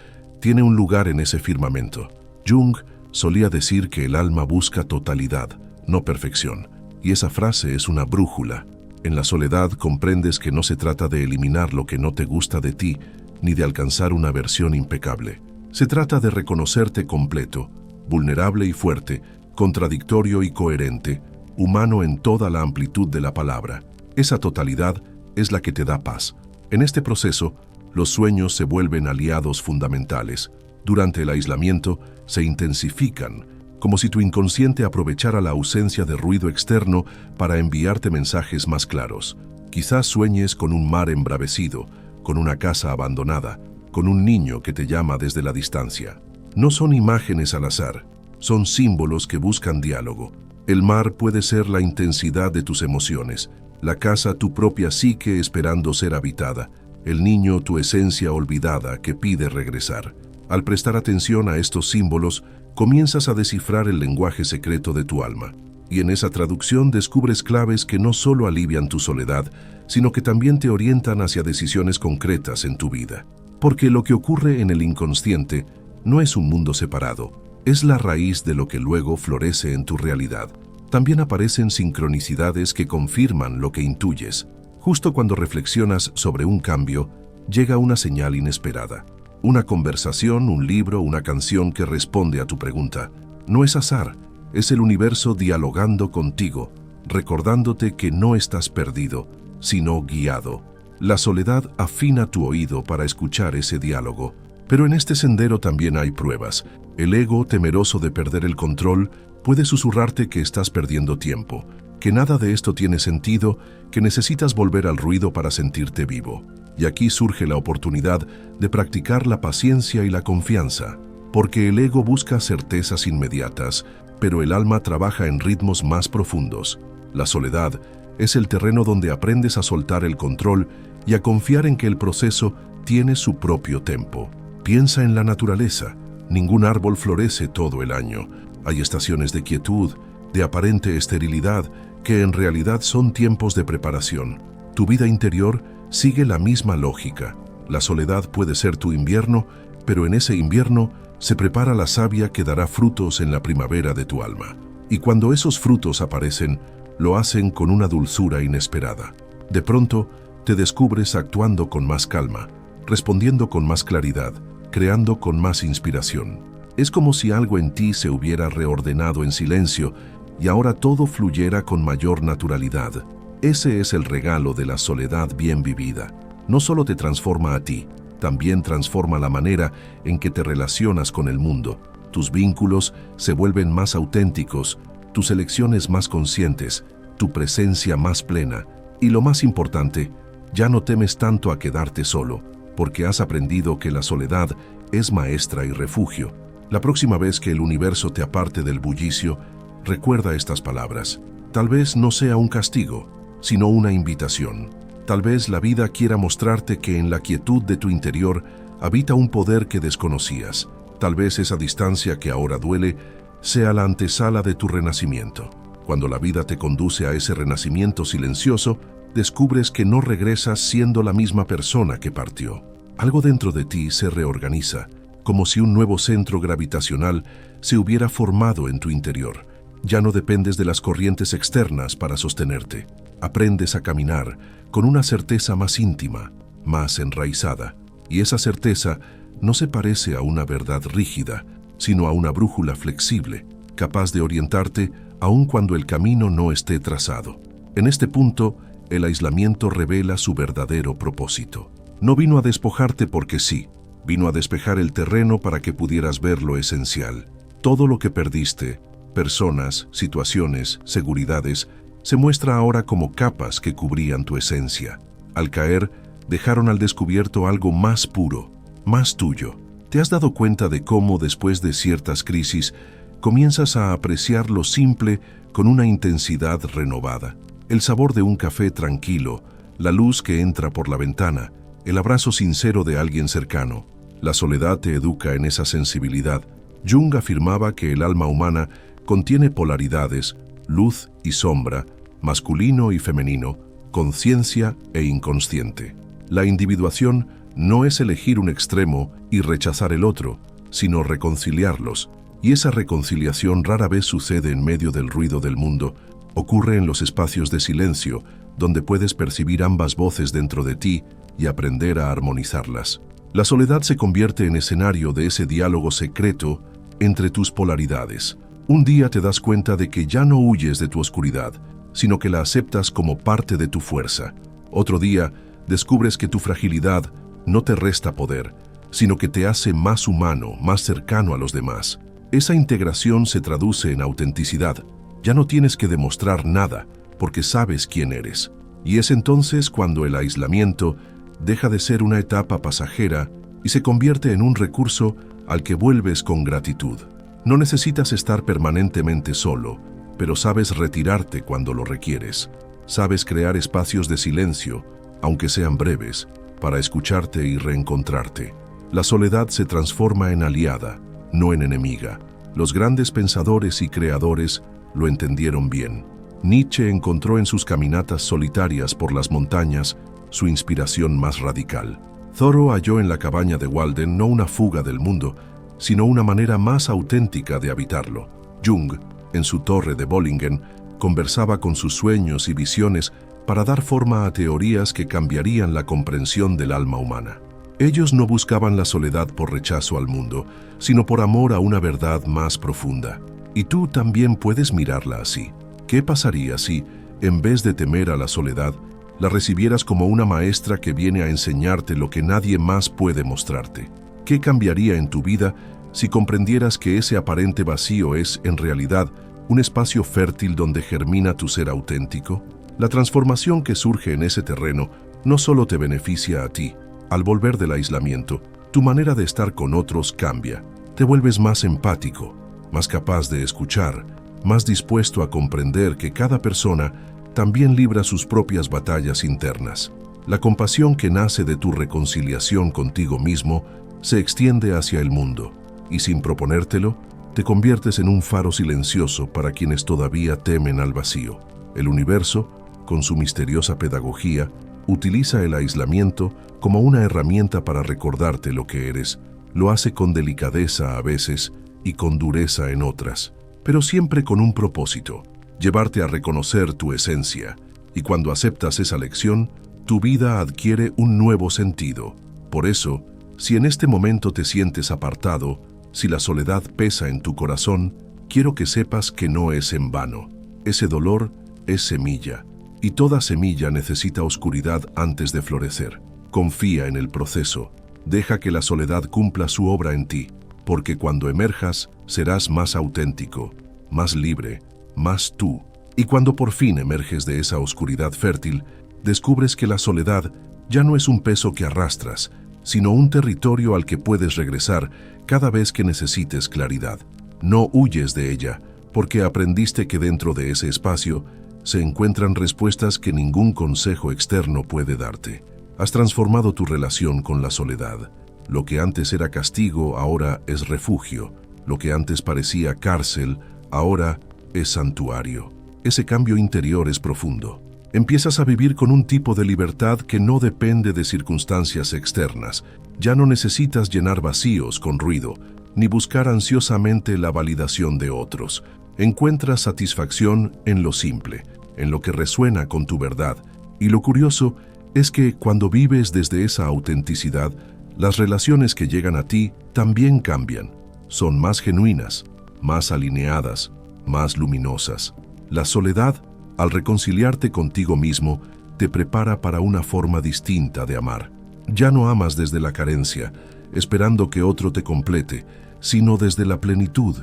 tiene un lugar en ese firmamento. Jung solía decir que el alma busca totalidad, no perfección, y esa frase es una brújula. En la soledad comprendes que no se trata de eliminar lo que no te gusta de ti, ni de alcanzar una versión impecable. Se trata de reconocerte completo, vulnerable y fuerte, contradictorio y coherente, humano en toda la amplitud de la palabra. Esa totalidad es la que te da paz. En este proceso, los sueños se vuelven aliados fundamentales. Durante el aislamiento, se intensifican, como si tu inconsciente aprovechara la ausencia de ruido externo para enviarte mensajes más claros. Quizás sueñes con un mar embravecido, con una casa abandonada, con un niño que te llama desde la distancia. No son imágenes al azar, son símbolos que buscan diálogo. El mar puede ser la intensidad de tus emociones, la casa tu propia psique esperando ser habitada, el niño tu esencia olvidada que pide regresar. Al prestar atención a estos símbolos, comienzas a descifrar el lenguaje secreto de tu alma. Y en esa traducción descubres claves que no solo alivian tu soledad, sino que también te orientan hacia decisiones concretas en tu vida. Porque lo que ocurre en el inconsciente no es un mundo separado, es la raíz de lo que luego florece en tu realidad. También aparecen sincronicidades que confirman lo que intuyes. Justo cuando reflexionas sobre un cambio, llega una señal inesperada. Una conversación, un libro, una canción que responde a tu pregunta. No es azar, es el universo dialogando contigo, recordándote que no estás perdido, sino guiado. La soledad afina tu oído para escuchar ese diálogo. Pero en este sendero también hay pruebas. El ego, temeroso de perder el control, puede susurrarte que estás perdiendo tiempo, que nada de esto tiene sentido, que necesitas volver al ruido para sentirte vivo. Y aquí surge la oportunidad de practicar la paciencia y la confianza. porque el ego busca certezas inmediatas, pero el alma trabaja en ritmos más profundos. La soledad es el terreno donde aprendes a soltar el control y a confiar en que el proceso tiene su propio tempo. Piensa en la naturaleza. Ningún árbol florece todo el año. Hay estaciones de quietud, de aparente esterilidad, que en realidad son tiempos de preparación. Tu vida interior sigue la misma lógica. La soledad puede ser tu invierno, pero en ese invierno se prepara la savia que dará frutos en la primavera de tu alma. Y cuando esos frutos aparecen, lo hacen con una dulzura inesperada. De pronto, te descubres actuando con más calma, respondiendo con más claridad, creando con más inspiración. Es como si algo en ti se hubiera reordenado en silencio y ahora todo fluyera con mayor naturalidad. Ese es el regalo de la soledad bien vivida. No solo te transforma a ti, también transforma la manera en que te relacionas con el mundo. Tus vínculos se vuelven más auténticos, tus elecciones más conscientes, tu presencia más plena. Y lo más importante, ya no temes tanto a quedarte solo, porque has aprendido que la soledad es maestra y refugio. La próxima vez que el universo te aparte del bullicio, recuerda estas palabras. Tal vez no sea un castigo, sino una invitación. Tal vez la vida quiera mostrarte que en la quietud de tu interior habita un poder que desconocías. Tal vez esa distancia que ahora duele sea la antesala de tu renacimiento. Cuando la vida te conduce a ese renacimiento silencioso, descubres que no regresas siendo la misma persona que partió. Algo dentro de ti se reorganiza, como si un nuevo centro gravitacional se hubiera formado en tu interior. Ya no dependes de las corrientes externas para sostenerte. Aprendes a caminar con una certeza más íntima, más enraizada. Y esa certeza no se parece a una verdad rígida, sino a una brújula flexible, capaz de orientarte aun cuando el camino no esté trazado. En este punto, el aislamiento revela su verdadero propósito. No vino a despojarte porque sí, vino a despejar el terreno para que pudieras ver lo esencial. Todo lo que perdiste, personas, situaciones, seguridades, se muestra ahora como capas que cubrían tu esencia. Al caer, dejaron al descubierto algo más puro, más tuyo. ¿Te has dado cuenta de cómo, después de ciertas crisis, comienzas a apreciar lo simple con una intensidad renovada? El sabor de un café tranquilo, la luz que entra por la ventana, el abrazo sincero de alguien cercano. La soledad te educa en esa sensibilidad. Jung afirmaba que el alma humana contiene polaridades, luz y sombra, masculino y femenino, conciencia e inconsciente. La individuación no es elegir un extremo y rechazar el otro, sino reconciliarlos, y esa reconciliación rara vez sucede en medio del ruido del mundo. Ocurre en los espacios de silencio, donde puedes percibir ambas voces dentro de ti y aprender a armonizarlas. La soledad se convierte en escenario de ese diálogo secreto entre tus polaridades. Un día te das cuenta de que ya no huyes de tu oscuridad, sino que la aceptas como parte de tu fuerza. Otro día, descubres que tu fragilidad no te resta poder, sino que te hace más humano, más cercano a los demás. Esa integración se traduce en autenticidad. Ya no tienes que demostrar nada, porque sabes quién eres. Y es entonces cuando el aislamiento deja de ser una etapa pasajera y se convierte en un recurso al que vuelves con gratitud. No necesitas estar permanentemente solo, pero sabes retirarte cuando lo requieres. Sabes crear espacios de silencio, aunque sean breves, para escucharte y reencontrarte. La soledad se transforma en aliada, no en enemiga. Los grandes pensadores y creadores lo entendieron bien. Nietzsche encontró en sus caminatas solitarias por las montañas su inspiración más radical. Thoreau halló en la cabaña de Walden no una fuga del mundo, sino una manera más auténtica de habitarlo. Jung, en su torre de Bollingen, conversaba con sus sueños y visiones para dar forma a teorías que cambiarían la comprensión del alma humana. Ellos no buscaban la soledad por rechazo al mundo, sino por amor a una verdad más profunda. Y tú también puedes mirarla así. ¿Qué pasaría si, en vez de temer a la soledad, la recibieras como una maestra que viene a enseñarte lo que nadie más puede mostrarte? ¿Qué cambiaría en tu vida si comprendieras que ese aparente vacío es, en realidad, un espacio fértil donde germina tu ser auténtico? La transformación que surge en ese terreno no solo te beneficia a ti. Al volver del aislamiento, tu manera de estar con otros cambia. Te vuelves más empático, más capaz de escuchar, más dispuesto a comprender que cada persona también libra sus propias batallas internas. La compasión que nace de tu reconciliación contigo mismo se extiende hacia el mundo, y sin proponértelo, te conviertes en un faro silencioso para quienes todavía temen al vacío. El universo, con su misteriosa pedagogía, utiliza el aislamiento como una herramienta para recordarte lo que eres. Lo hace con delicadeza a veces y con dureza en otras, pero siempre con un propósito: llevarte a reconocer tu esencia. Y cuando aceptas esa lección, tu vida adquiere un nuevo sentido. Por eso, si en este momento te sientes apartado, si la soledad pesa en tu corazón, quiero que sepas que no es en vano. Ese dolor es semilla, y toda semilla necesita oscuridad antes de florecer. Confía en el proceso, deja que la soledad cumpla su obra en ti, porque cuando emerjas serás más auténtico, más libre, más tú. Y cuando por fin emerges de esa oscuridad fértil, descubres que la soledad ya no es un peso que arrastras, sino un territorio al que puedes regresar cada vez que necesites claridad. No huyes de ella, porque aprendiste que dentro de ese espacio se encuentran respuestas que ningún consejo externo puede darte. Has transformado tu relación con la soledad. Lo que antes era castigo ahora es refugio. Lo que antes parecía cárcel ahora es santuario. Ese cambio interior es profundo. Empiezas a vivir con un tipo de libertad que no depende de circunstancias externas. Ya no necesitas llenar vacíos con ruido, ni buscar ansiosamente la validación de otros. Encuentras satisfacción en lo simple, en lo que resuena con tu verdad. Y lo curioso es que cuando vives desde esa autenticidad, las relaciones que llegan a ti también cambian. Son más genuinas, más alineadas, más luminosas. La soledad, al reconciliarte contigo mismo, te prepara para una forma distinta de amar. Ya no amas desde la carencia, esperando que otro te complete, sino desde la plenitud.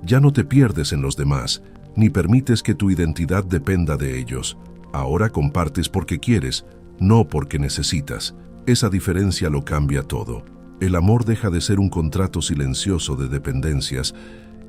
Ya no te pierdes en los demás, ni permites que tu identidad dependa de ellos. Ahora compartes porque quieres, no porque necesitas. Esa diferencia lo cambia todo. El amor deja de ser un contrato silencioso de dependencias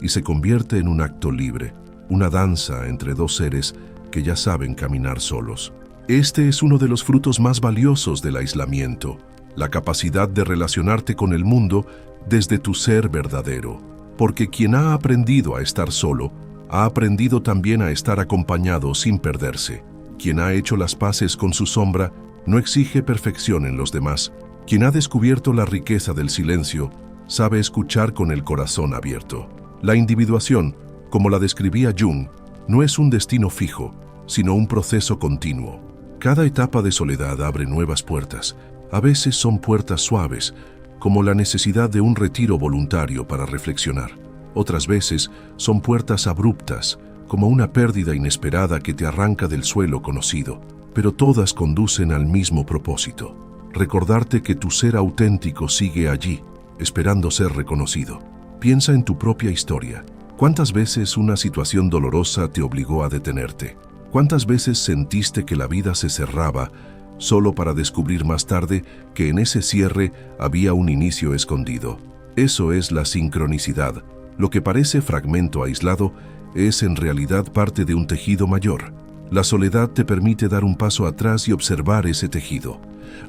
y se convierte en un acto libre, una danza entre dos seres que ya saben caminar solos. Este es uno de los frutos más valiosos del aislamiento, la capacidad de relacionarte con el mundo desde tu ser verdadero. Porque quien ha aprendido a estar solo, ha aprendido también a estar acompañado sin perderse. Quien ha hecho las paces con su sombra, no exige perfección en los demás. Quien ha descubierto la riqueza del silencio, sabe escuchar con el corazón abierto. La individuación, como la describía Jung, no es un destino fijo, sino un proceso continuo. Cada etapa de soledad abre nuevas puertas. A veces son puertas suaves, como la necesidad de un retiro voluntario para reflexionar. Otras veces son puertas abruptas, como una pérdida inesperada que te arranca del suelo conocido. Pero todas conducen al mismo propósito: recordarte que tu ser auténtico sigue allí, esperando ser reconocido. Piensa en tu propia historia. ¿Cuántas veces una situación dolorosa te obligó a detenerte? ¿Cuántas veces sentiste que la vida se cerraba solo para descubrir más tarde que en ese cierre había un inicio escondido? Eso es la sincronicidad. Lo que parece fragmento aislado es en realidad parte de un tejido mayor. La soledad te permite dar un paso atrás y observar ese tejido.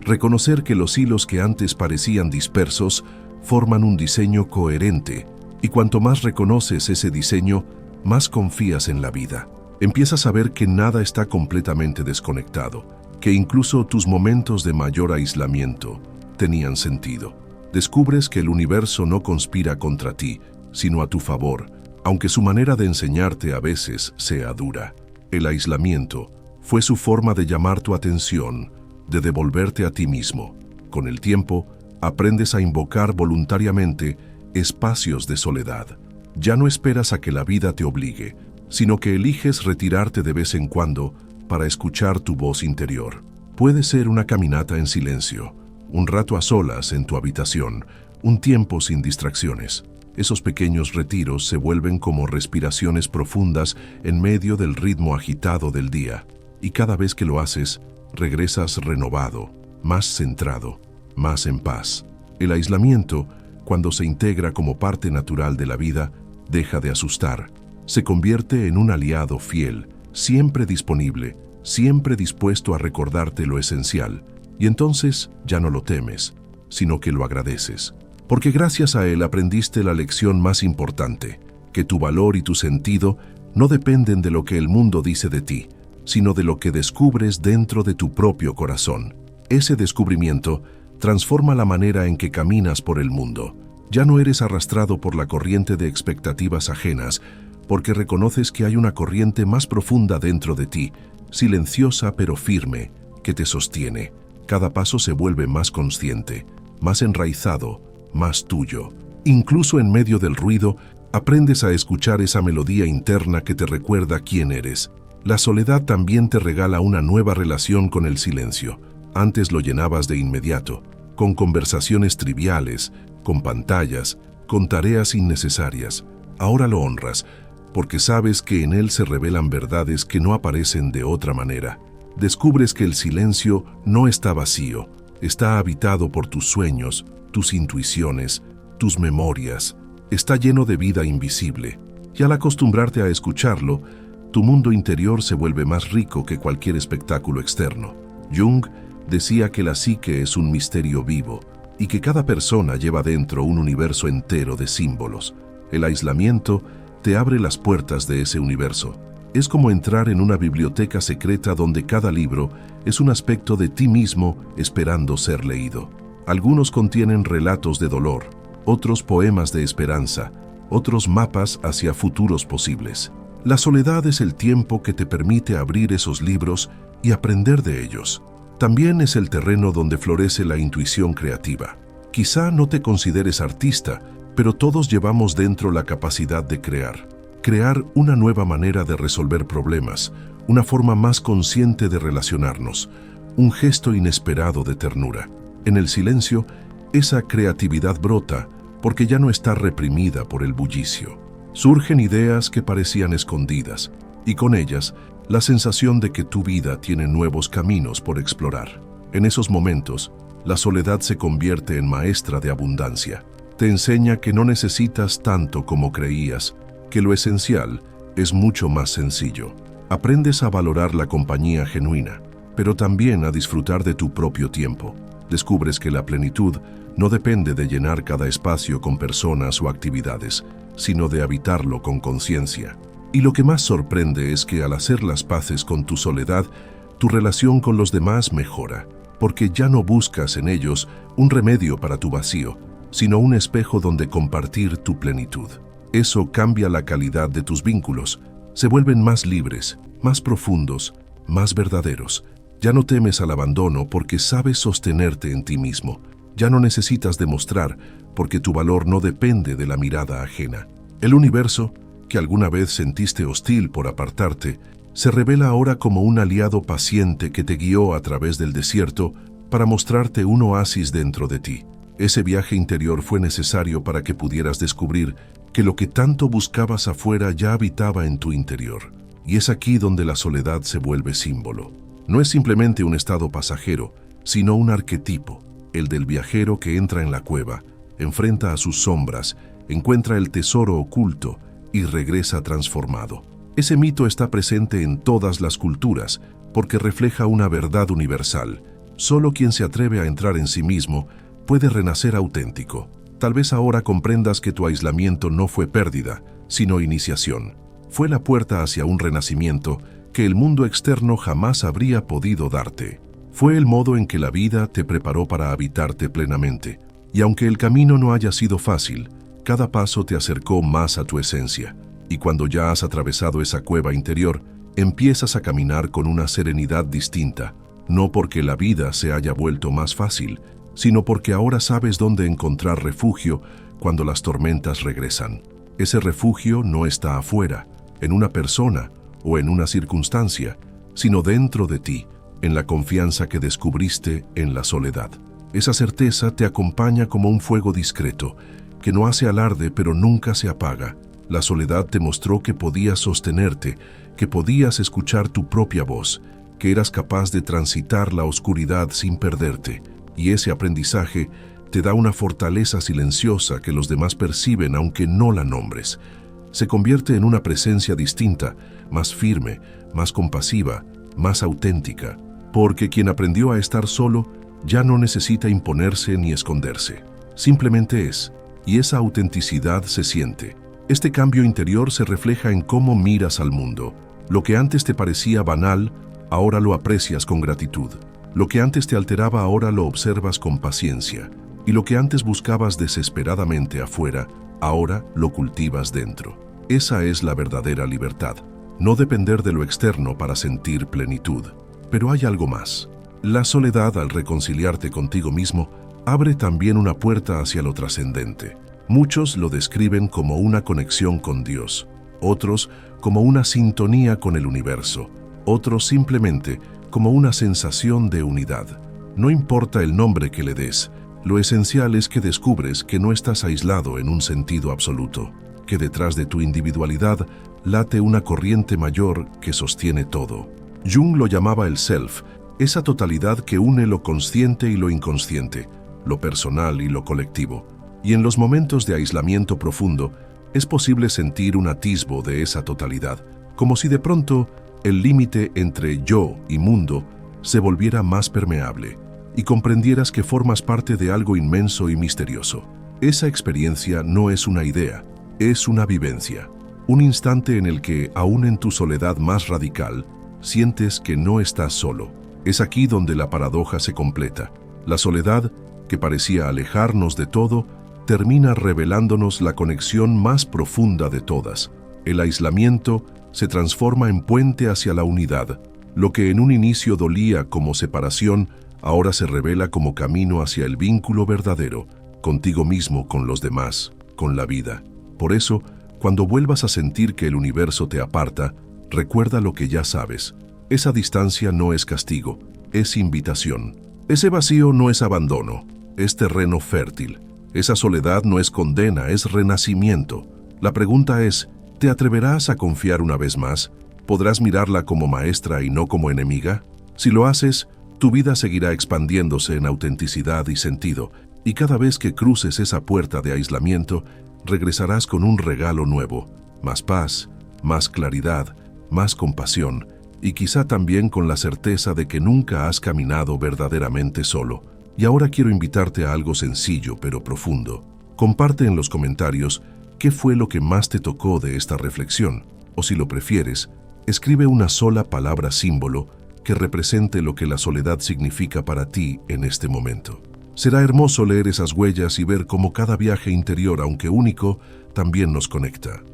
Reconocer que los hilos que antes parecían dispersos forman un diseño coherente. Y cuanto más reconoces ese diseño, más confías en la vida. Empiezas a ver que nada está completamente desconectado, que incluso tus momentos de mayor aislamiento tenían sentido. Descubres que el universo no conspira contra ti, sino a tu favor, aunque su manera de enseñarte a veces sea dura. El aislamiento fue su forma de llamar tu atención, de devolverte a ti mismo. Con el tiempo, aprendes a invocar voluntariamente espacios de soledad. Ya no esperas a que la vida te obligue, sino que eliges retirarte de vez en cuando para escuchar tu voz interior. Puede ser una caminata en silencio, un rato a solas en tu habitación, un tiempo sin distracciones. Esos pequeños retiros se vuelven como respiraciones profundas en medio del ritmo agitado del día, y cada vez que lo haces, regresas renovado, más centrado, más en paz. El aislamiento cuando se integra como parte natural de la vida, deja de asustar. Se convierte en un aliado fiel, siempre disponible, siempre dispuesto a recordarte lo esencial. Y entonces ya no lo temes, sino que lo agradeces. Porque gracias a él aprendiste la lección más importante, que tu valor y tu sentido no dependen de lo que el mundo dice de ti, sino de lo que descubres dentro de tu propio corazón. Ese descubrimiento transforma la manera en que caminas por el mundo. Ya no eres arrastrado por la corriente de expectativas ajenas, porque reconoces que hay una corriente más profunda dentro de ti, silenciosa pero firme, que te sostiene. Cada paso se vuelve más consciente, más enraizado, más tuyo. Incluso en medio del ruido, aprendes a escuchar esa melodía interna que te recuerda quién eres. La soledad también te regala una nueva relación con el silencio. Antes lo llenabas de inmediato, con conversaciones triviales, con pantallas, con tareas innecesarias. Ahora lo honras, porque sabes que en él se revelan verdades que no aparecen de otra manera. Descubres que el silencio no está vacío, está habitado por tus sueños, tus intuiciones, tus memorias. Está lleno de vida invisible, y al acostumbrarte a escucharlo, tu mundo interior se vuelve más rico que cualquier espectáculo externo. Jung decía que la psique es un misterio vivo y que cada persona lleva dentro un universo entero de símbolos. El aislamiento te abre las puertas de ese universo. Es como entrar en una biblioteca secreta donde cada libro es un aspecto de ti mismo esperando ser leído. Algunos contienen relatos de dolor, otros poemas de esperanza, otros mapas hacia futuros posibles. La soledad es el tiempo que te permite abrir esos libros y aprender de ellos. También es el terreno donde florece la intuición creativa. Quizá no te consideres artista, pero todos llevamos dentro la capacidad de crear. Crear una nueva manera de resolver problemas, una forma más consciente de relacionarnos, un gesto inesperado de ternura. En el silencio, esa creatividad brota porque ya no está reprimida por el bullicio. Surgen ideas que parecían escondidas, y con ellas, la sensación de que tu vida tiene nuevos caminos por explorar. En esos momentos, la soledad se convierte en maestra de abundancia. Te enseña que no necesitas tanto como creías, que lo esencial es mucho más sencillo. Aprendes a valorar la compañía genuina, pero también a disfrutar de tu propio tiempo. Descubres que la plenitud no depende de llenar cada espacio con personas o actividades, sino de habitarlo con conciencia. Y lo que más sorprende es que al hacer las paces con tu soledad, tu relación con los demás mejora, porque ya no buscas en ellos un remedio para tu vacío, sino un espejo donde compartir tu plenitud. Eso cambia la calidad de tus vínculos, se vuelven más libres, más profundos, más verdaderos. Ya no temes al abandono porque sabes sostenerte en ti mismo. Ya no necesitas demostrar porque tu valor no depende de la mirada ajena. El universo, que alguna vez sentiste hostil por apartarte, se revela ahora como un aliado paciente que te guió a través del desierto para mostrarte un oasis dentro de ti. Ese viaje interior fue necesario para que pudieras descubrir que lo que tanto buscabas afuera ya habitaba en tu interior. Y es aquí donde la soledad se vuelve símbolo. No es simplemente un estado pasajero, sino un arquetipo, el del viajero que entra en la cueva, enfrenta a sus sombras, encuentra el tesoro oculto y regresa transformado. Ese mito está presente en todas las culturas porque refleja una verdad universal. Solo quien se atreve a entrar en sí mismo puede renacer auténtico. Tal vez ahora comprendas que tu aislamiento no fue pérdida, sino iniciación. Fue la puerta hacia un renacimiento que el mundo externo jamás habría podido darte. Fue el modo en que la vida te preparó para habitarte plenamente. Y aunque el camino no haya sido fácil, cada paso te acercó más a tu esencia. Y cuando ya has atravesado esa cueva interior, empiezas a caminar con una serenidad distinta, no porque la vida se haya vuelto más fácil, sino porque ahora sabes dónde encontrar refugio cuando las tormentas regresan. Ese refugio no está afuera, en una persona o en una circunstancia, sino dentro de ti, en la confianza que descubriste en la soledad. Esa certeza te acompaña como un fuego discreto, que no hace alarde pero nunca se apaga. La soledad te mostró que podías sostenerte, que podías escuchar tu propia voz, que eras capaz de transitar la oscuridad sin perderte, y ese aprendizaje te da una fortaleza silenciosa que los demás perciben aunque no la nombres. Se convierte en una presencia distinta, más firme, más compasiva, más auténtica, porque quien aprendió a estar solo ya no necesita imponerse ni esconderse. Simplemente es, y esa autenticidad se siente. Este cambio interior se refleja en cómo miras al mundo. Lo que antes te parecía banal, ahora lo aprecias con gratitud. Lo que antes te alteraba, ahora lo observas con paciencia. Y lo que antes buscabas desesperadamente afuera, ahora lo cultivas dentro. Esa es la verdadera libertad. No depender de lo externo para sentir plenitud. Pero hay algo más. La soledad, al reconciliarte contigo mismo, abre también una puerta hacia lo trascendente. Muchos lo describen como una conexión con Dios, otros como una sintonía con el universo, otros simplemente como una sensación de unidad. No importa el nombre que le des, lo esencial es que descubres que no estás aislado en un sentido absoluto, que detrás de tu individualidad late una corriente mayor que sostiene todo. Jung lo llamaba el self, esa totalidad que une lo consciente y lo inconsciente, lo personal y lo colectivo. Y en los momentos de aislamiento profundo, es posible sentir un atisbo de esa totalidad, como si de pronto el límite entre yo y mundo se volviera más permeable y comprendieras que formas parte de algo inmenso y misterioso. Esa experiencia no es una idea, es una vivencia, un instante en el que, aún en tu soledad más radical, sientes que no estás solo. Es aquí donde la paradoja se completa. La soledad, que parecía alejarnos de todo, termina revelándonos la conexión más profunda de todas. El aislamiento se transforma en puente hacia la unidad. Lo que en un inicio dolía como separación, ahora se revela como camino hacia el vínculo verdadero, contigo mismo, con los demás, con la vida. Por eso, cuando vuelvas a sentir que el universo te aparta, recuerda lo que ya sabes. Esa distancia no es castigo, es invitación. Ese vacío no es abandono, es terreno fértil. Esa soledad no es condena, es renacimiento. La pregunta es, ¿te atreverás a confiar una vez más? ¿Podrás mirarla como maestra y no como enemiga? Si lo haces, tu vida seguirá expandiéndose en autenticidad y sentido, y cada vez que cruces esa puerta de aislamiento, regresarás con un regalo nuevo, más paz, más claridad, más compasión, y quizá también con la certeza de que nunca has caminado verdaderamente solo. Y ahora quiero invitarte a algo sencillo pero profundo. Comparte en los comentarios qué fue lo que más te tocó de esta reflexión, o si lo prefieres, escribe una sola palabra símbolo que represente lo que la soledad significa para ti en este momento. Será hermoso leer esas huellas y ver cómo cada viaje interior, aunque único, también nos conecta.